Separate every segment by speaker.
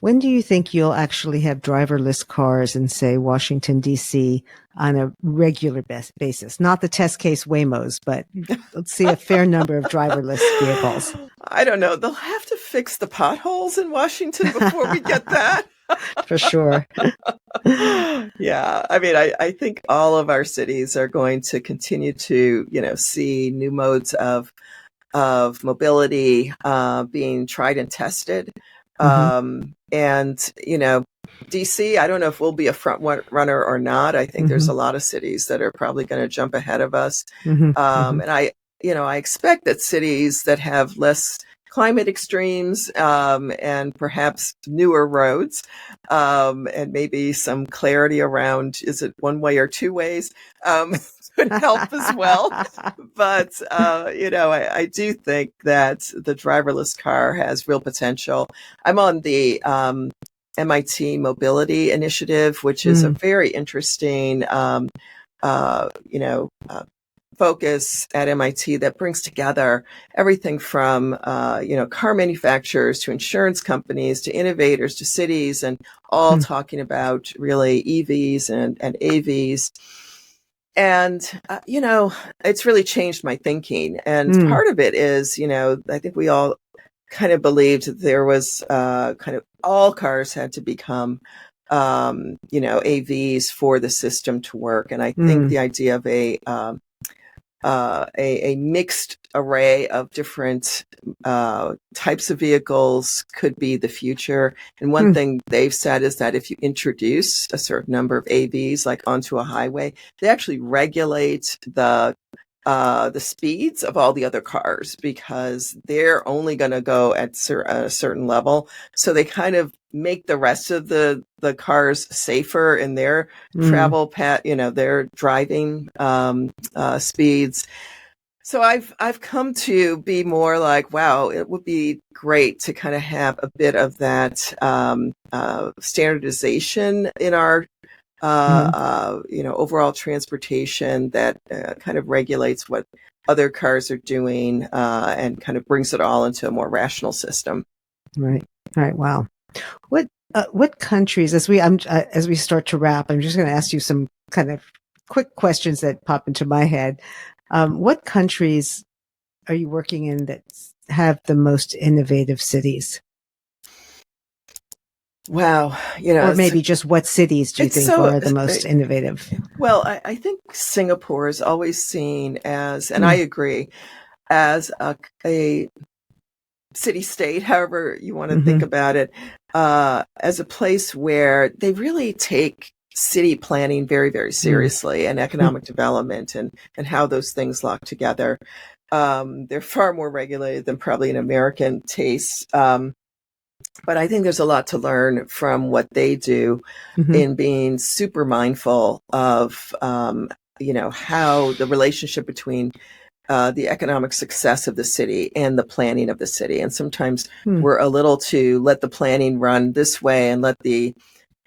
Speaker 1: When do you think you'll actually have driverless cars in, say, Washington, D.C. on a regular basis? Not the test case Waymos, but let's see a fair number of driverless vehicles.
Speaker 2: I don't know. They'll have to fix the potholes in Washington before we get that.
Speaker 1: For sure.
Speaker 2: Yeah. I mean, I think all of our cities are going to continue to, see new modes of mobility being tried and tested. And, DC, I don't know if we'll be a front runner or not. I think there's a lot of cities that are probably going to jump ahead of us. And I expect that cities that have less climate extremes and perhaps newer roads and maybe some clarity around, is it one way or two ways, could help as well. But, I do think that the driverless car has real potential. I'm on the MIT Mobility Initiative, which is a very interesting, focus at MIT that brings together everything from, car manufacturers to insurance companies to innovators to cities, and all talking about really EVs and AVs. And, it's really changed my thinking. And part of it is, I think we all kind of believed that there was kind of all cars had to become, AVs for the system to work. And I think the idea of a mixed array of different types of vehicles could be the future. And one thing they've said is that if you introduce a certain number of AVs like onto a highway, they actually regulate the speeds of all the other cars because they're only going to go at a certain level. So they kind of make the rest of the cars safer in their travel path, their driving speeds. So I've come to be more like, wow, it would be great to kind of have a bit of that standardization in our overall transportation that kind of regulates what other cars are doing and kind of brings it all into a more rational system.
Speaker 1: Right. Wow. What countries, as we start to wrap, I'm just going to ask you some kind of quick questions that pop into my head. What countries are you working in that have the most innovative cities?
Speaker 2: Wow.
Speaker 1: Or maybe just what cities do you think are the most innovative?
Speaker 2: Well, I think Singapore is always seen as, and I agree, as a city-state, however you want to think about it, as a place where they really take city planning very, very seriously and economic development and how those things lock together. They're far more regulated than probably an American taste. But I think there's a lot to learn from what they do in being super mindful of, how the relationship between the economic success of the city and the planning of the city. And sometimes we're a little to let the planning run this way and let the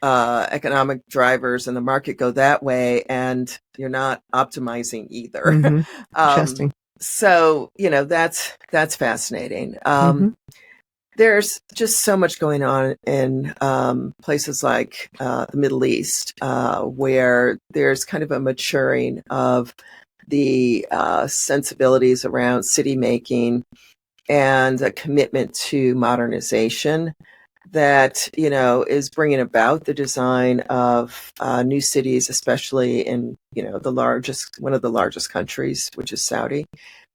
Speaker 2: economic drivers and the market go that way. And you're not optimizing either.
Speaker 1: Interesting.
Speaker 2: So, that's fascinating. There's just so much going on in places like the Middle East, where there's kind of a maturing of the sensibilities around city making and a commitment to modernization that, is bringing about the design of new cities, especially in, one of the largest countries, which is Saudi.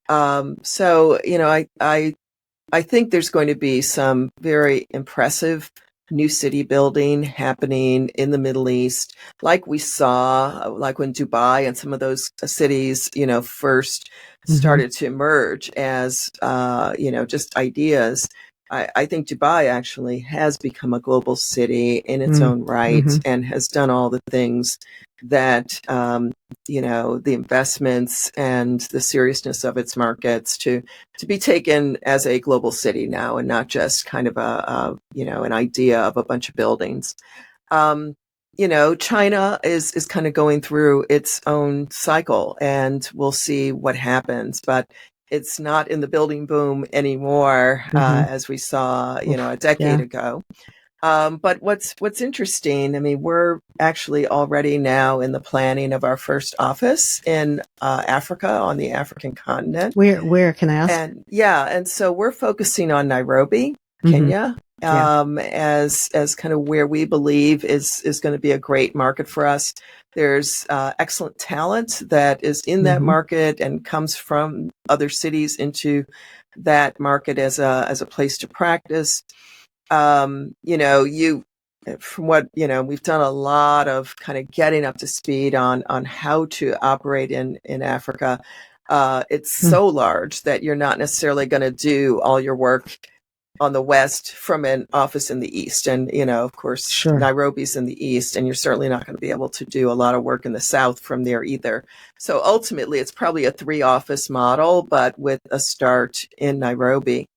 Speaker 2: So, I think there's going to be some very impressive new city building happening in the Middle East, like we saw, like when Dubai and some of those cities, first started to emerge as, just ideas. I think Dubai actually has become a global city in its own right and has done all the things that, the investments and the seriousness of its markets to be taken as a global city now and not just kind of an idea of a bunch of buildings. China is kind of going through its own cycle and we'll see what happens, but it's not in the building boom anymore, as we saw, a decade ago. But what's interesting, I mean, we're actually already now in the planning of our first office in Africa, on the African continent.
Speaker 1: Where can I ask?
Speaker 2: And yeah, and so we're focusing on Nairobi,
Speaker 1: Mm-hmm.
Speaker 2: Kenya,
Speaker 1: Yeah.
Speaker 2: as kind of where we believe is going to be a great market for us. There's excellent talent that is in that
Speaker 1: Mm-hmm.
Speaker 2: market and comes from other cities into that market as a place to practice. From what, we've done a lot of kind of getting up to speed on how to operate in Africa. It's
Speaker 1: Mm.
Speaker 2: so large that you're not necessarily going to do all your work on the west from an office in the east. And, of course,
Speaker 1: Sure.
Speaker 2: Nairobi's in the east, and you're certainly not going to be able to do a lot of work in the south from there either. So ultimately, it's probably a 3 office model, but with a start in Nairobi.